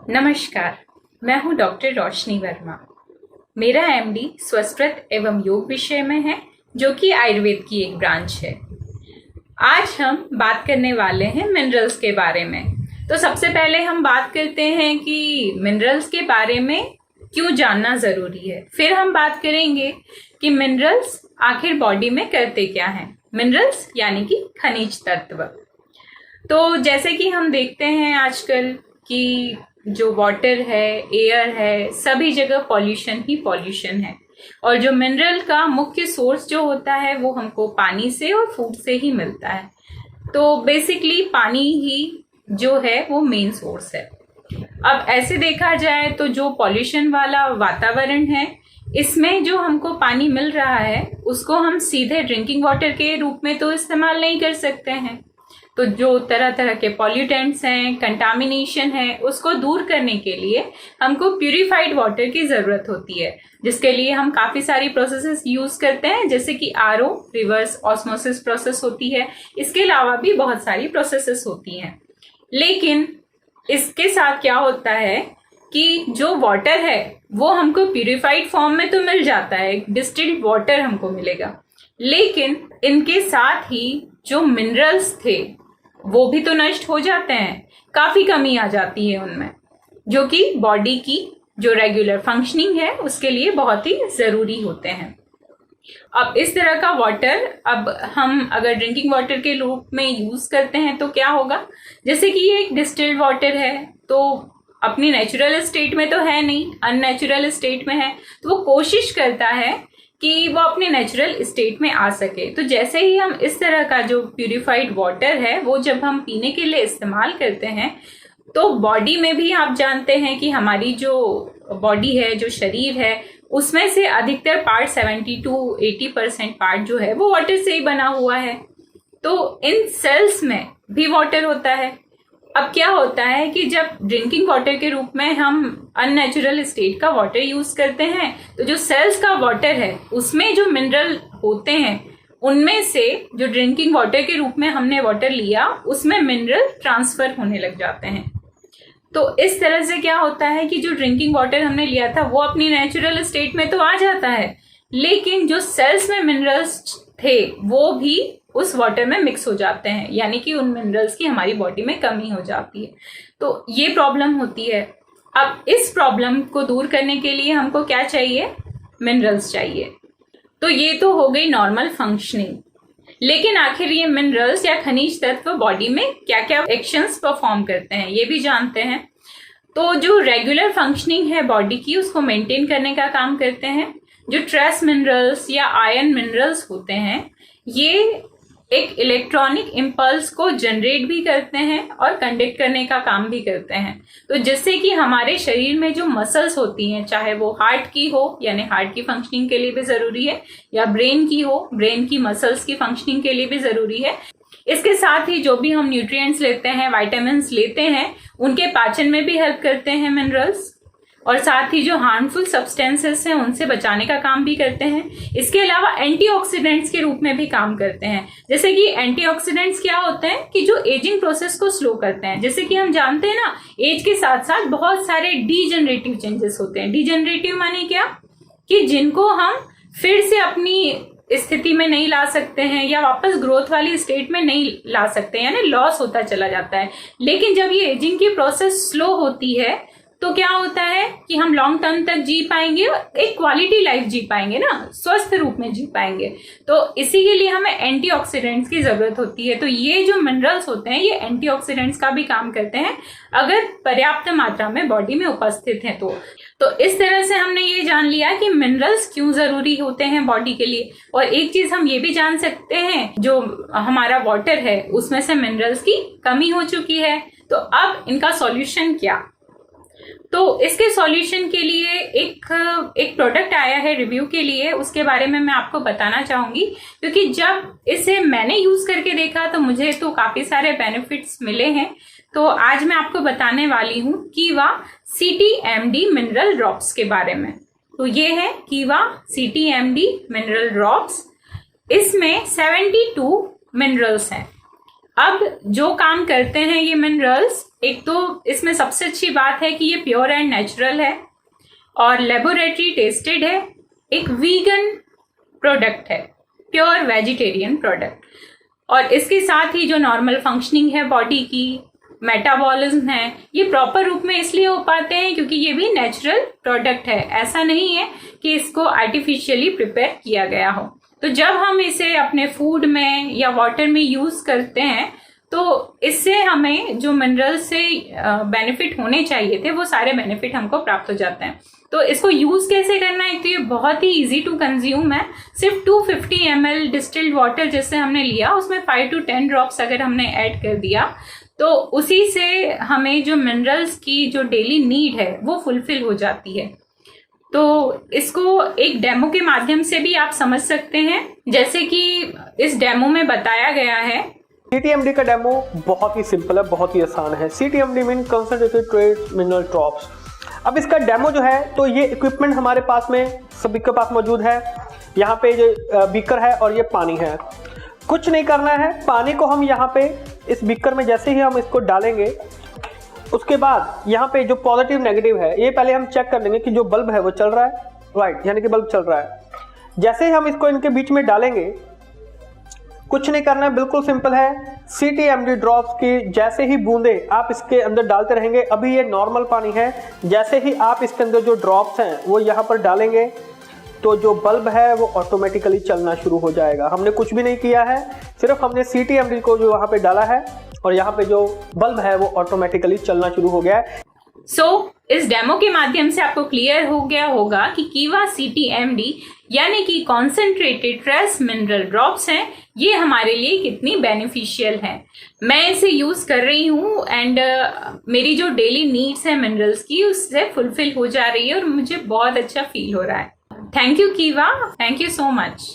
नमस्कार, मैं हूं डॉक्टर रोशनी वर्मा। मेरा एमडी स्वस्त्रत एवं योग विषय में है, जो कि आयुर्वेद की एक ब्रांच है। आज हम बात करने वाले हैं मिनरल्स के बारे में। तो सबसे पहले हम बात करते हैं कि मिनरल्स के बारे में क्यों जानना जरूरी है। फिर हम बात करेंगे कि मिनरल्स आखिर बॉडी में करते क्या हैं। मिनरल्स यानी कि खनिज तत्व। तो जैसे कि हम देखते हैं आजकल कि जो वाटर है, एयर है, सभी जगह पॉल्यूशन ही पॉल्यूशन है। और जो मिनरल का मुख्य सोर्स जो होता है वो हमको पानी से और फूड से ही मिलता है। तो बेसिकली पानी ही जो है वो मेन सोर्स है। अब ऐसे देखा जाए तो जो पॉल्यूशन वाला वातावरण है, इसमें जो हमको पानी मिल रहा है उसको हम सीधे ड्रिंकिंग वाटर के रूप में तो इस्तेमाल नहीं कर सकते हैं। तो जो तरह तरह के पॉल्यूटेंट्स हैं, कंटामिनेशन है, उसको दूर करने के लिए हमको प्यूरिफाइड वाटर की जरूरत होती है, जिसके लिए हम काफी सारी प्रोसेसेस यूज करते हैं, जैसे कि आरओ, रिवर्स ऑस्मोसिस प्रोसेस होती है। इसके अलावा भी बहुत सारी प्रोसेसेस होती हैं। लेकिन इसके साथ क्या होता है कि जो वाटर है वो हमको प्यूरिफाइड फॉर्म में तो मिल जाता है, डिस्टिल्ड वाटर हमको मिलेगा, लेकिन इनके साथ ही जो मिनरल्स थे वो भी तो नष्ट हो जाते हैं। काफी कमी आ जाती है उनमें, जो कि बॉडी की जो रेगुलर फंक्शनिंग है उसके लिए बहुत ही जरूरी होते हैं। अब इस तरह का वाटर अब हम अगर ड्रिंकिंग वाटर के रूप में यूज करते हैं तो क्या होगा, जैसे कि ये एक डिस्टिल्ड वाटर है तो अपनी नेचुरल स्टेट में तो है नहीं, अननेचुरल स्टेट में है। तो वो कोशिश करता है कि वो अपने नेचुरल स्टेट में आ सके। तो जैसे ही हम इस तरह का जो प्यूरिफाइड वाटर है वो जब हम पीने के लिए इस्तेमाल करते हैं, तो बॉडी में भी आप जानते हैं कि हमारी जो बॉडी है, जो शरीर है, उसमें से अधिकतर पार्ट 70 to 80% पार्ट जो है वो वाटर से ही बना हुआ है। तो इन सेल्स में भी वाटर होता है। अब क्या होता है कि जब ड्रिंकिंग वाटर के रूप में हम अननेचुरल स्टेट का वाटर यूज करते हैं, तो जो सेल्स का वाटर है उसमें जो मिनरल होते हैं, उनमें से जो ड्रिंकिंग वाटर के रूप में हमने वाटर लिया उसमें मिनरल ट्रांसफर होने लग जाते हैं। तो इस तरह से क्या होता है कि जो ड्रिंकिंग वाटर हमने लिया था वो अपनी नेचुरल स्टेट में तो आ जाता है, लेकिन जो सेल्स में मिनरल्स थे वो भी उस वाटर में मिक्स हो जाते हैं, यानी कि उन मिनरल्स की हमारी बॉडी में कमी हो जाती है। तो ये प्रॉब्लम होती है। अब इस प्रॉब्लम को दूर करने के लिए हमको क्या चाहिए? मिनरल्स चाहिए। तो ये तो हो गई नॉर्मल फंक्शनिंग। लेकिन आखिर ये मिनरल्स या खनिज तत्व बॉडी में क्या क्या एक्शंस परफॉर्म करते हैं ये भी जानते हैं। तो जो रेगुलर फंक्शनिंग है बॉडी की, उसको मेंटेन करने का काम करते हैं। जो ट्रेस मिनरल्स या आयन मिनरल्स होते हैं, ये एक इलेक्ट्रॉनिक इम्पल्स को जनरेट भी करते हैं और कंडक्ट करने का काम भी करते हैं। तो जिससे कि हमारे शरीर में जो मसल्स होती हैं, चाहे वो हार्ट की हो, यानी हार्ट की फंक्शनिंग के लिए भी जरूरी है, या ब्रेन की हो, ब्रेन की मसल्स की फंक्शनिंग के लिए भी जरूरी है। इसके साथ ही जो भी हम न्यूट्रिएंट्स लेते हैं, वाइटामिन्स लेते हैं, उनके पाचन में भी हेल्प करते हैं मिनरल्स। और साथ ही जो हार्मफुल सब्सटेंसेस हैं उनसे बचाने का काम भी करते हैं। इसके अलावा एंटीऑक्सीडेंट्स के रूप में भी काम करते हैं। जैसे कि एंटीऑक्सीडेंट्स क्या होते हैं कि जो एजिंग प्रोसेस को स्लो करते हैं। जैसे कि हम जानते हैं ना, एज के साथ साथ बहुत सारे डीजनरेटिव चेंजेस होते हैं। डीजनरेटिव माने क्या, कि जिनको हम फिर से अपनी स्थिति में नहीं ला सकते हैं या वापस ग्रोथ वाली स्टेट में नहीं ला सकते हैं, यानी लॉस होता चला जाता है। लेकिन जब ये एजिंग की प्रोसेस स्लो होती है तो क्या होता है कि हम लॉन्ग टर्म तक जी पाएंगे, एक क्वालिटी लाइफ जी पाएंगे ना, स्वस्थ रूप में जी पाएंगे। तो इसी के लिए हमें एंटीऑक्सीडेंट्स की जरूरत होती है। तो ये जो मिनरल्स होते हैं ये एंटीऑक्सीडेंट्स का भी काम करते हैं, अगर पर्याप्त मात्रा में बॉडी में उपस्थित है तो इस तरह से हमने ये जान लिया कि मिनरल्स क्यों जरूरी होते हैं बॉडी के लिए। और एक चीज हम ये भी जान सकते हैं, जो हमारा वाटर है उसमें से मिनरल्स की कमी हो चुकी है। तो अब इनका सॉल्यूशन क्या? तो इसके सॉल्यूशन के लिए एक प्रोडक्ट आया है रिव्यू के लिए, उसके बारे में मैं आपको बताना चाहूंगी। क्योंकि जब इसे मैंने यूज करके देखा तो मुझे तो काफी सारे बेनिफिट्स मिले हैं। तो आज मैं आपको बताने वाली हूँ कीवा CTMD मिनरल ड्रॉप्स के बारे में। तो ये है कीवा CTMD मिनरल ड्रॉप्स। इसमें 72 मिनरल्स हैं। अब जो काम करते हैं ये मिनरल्स, एक तो इसमें सबसे अच्छी बात है कि ये प्योर एंड नेचुरल है और लेबोरेटरी टेस्टेड है, एक वीगन प्रोडक्ट है, प्योर वेजिटेरियन प्रोडक्ट। और इसके साथ ही जो नॉर्मल फंक्शनिंग है बॉडी की, मेटाबॉलिज्म है, ये प्रॉपर रूप में इसलिए हो पाते हैं क्योंकि ये भी नेचुरल प्रोडक्ट है। ऐसा नहीं है कि इसको आर्टिफिशियली प्रिपेयर किया गया हो। तो जब हम इसे अपने फूड में या वाटर में यूज करते हैं तो इससे हमें जो मिनरल से बेनिफिट होने चाहिए थे वो सारे बेनिफिट हमको प्राप्त हो जाते हैं। तो इसको यूज कैसे करना है, तो ये बहुत ही इजी टू कंज्यूम है। सिर्फ 250 ml डिस्टिल्ड वाटर जैसे हमने लिया, उसमें 5 to 10 ड्रॉप्स अगर हमने ऐड कर दिया तो उसी से हमें जो मिनरल्स की जो डेली नीड है वो फुलफिल हो जाती है। तो इसको एक डेमो के माध्यम से भी आप समझ सकते हैं, जैसे कि इस डेमो में बताया गया है। CTMD का डेमो बहुत ही सिंपल है, बहुत ही आसान है। CTMD mean concentrated trace mineral drops. अब इसका डेमो जो है तो ये इक्विपमेंट हमारे पास में सभी के पास मौजूद है। यहाँ पे जो बीकर है और ये पानी है। कुछ नहीं करना है, पानी को हम यहाँ पे इस बीकर में जैसे ही हम इसको डालेंगे उसके बाद यहाँ पे जो पॉजिटिव नेगेटिव है ये पहले हम चेक कर लेंगे कि जो बल्ब है वो चल रहा है, राइट, यानी कि बल्ब चल रहा है। जैसे ही हम इसको इनके बीच में डालेंगे, कुछ नहीं करना है, बिल्कुल सिंपल है। CTMD ड्रॉप्स की जैसे ही बूंदे आप इसके अंदर डालते रहेंगे। अभी ये नॉर्मल पानी है, जैसे ही आप इसके अंदर जो ड्रॉप्स हैं वो यहाँ पर डालेंगे तो जो बल्ब है वो ऑटोमेटिकली चलना शुरू हो जाएगा। हमने कुछ भी नहीं किया है, सिर्फ हमने CTMD को जो वहाँ पे डाला है और यहाँ पे जो बल्ब है वो ऑटोमेटिकली चलना शुरू हो गया है। इस डेमो के माध्यम से आपको क्लियर हो गया होगा कि कीवा CTMD यानी कि कॉन्सेंट्रेटेड ट्रेस मिनरल ड्रॉप्स हैं, ये हमारे लिए कितनी बेनिफिशियल है। मैं इसे यूज कर रही हूँ एंड मेरी जो डेली नीड्स है मिनरल्स की उससे फुलफिल हो जा रही है और मुझे बहुत अच्छा फील हो रहा है। थैंक यू कीवा, थैंक यू सो मच।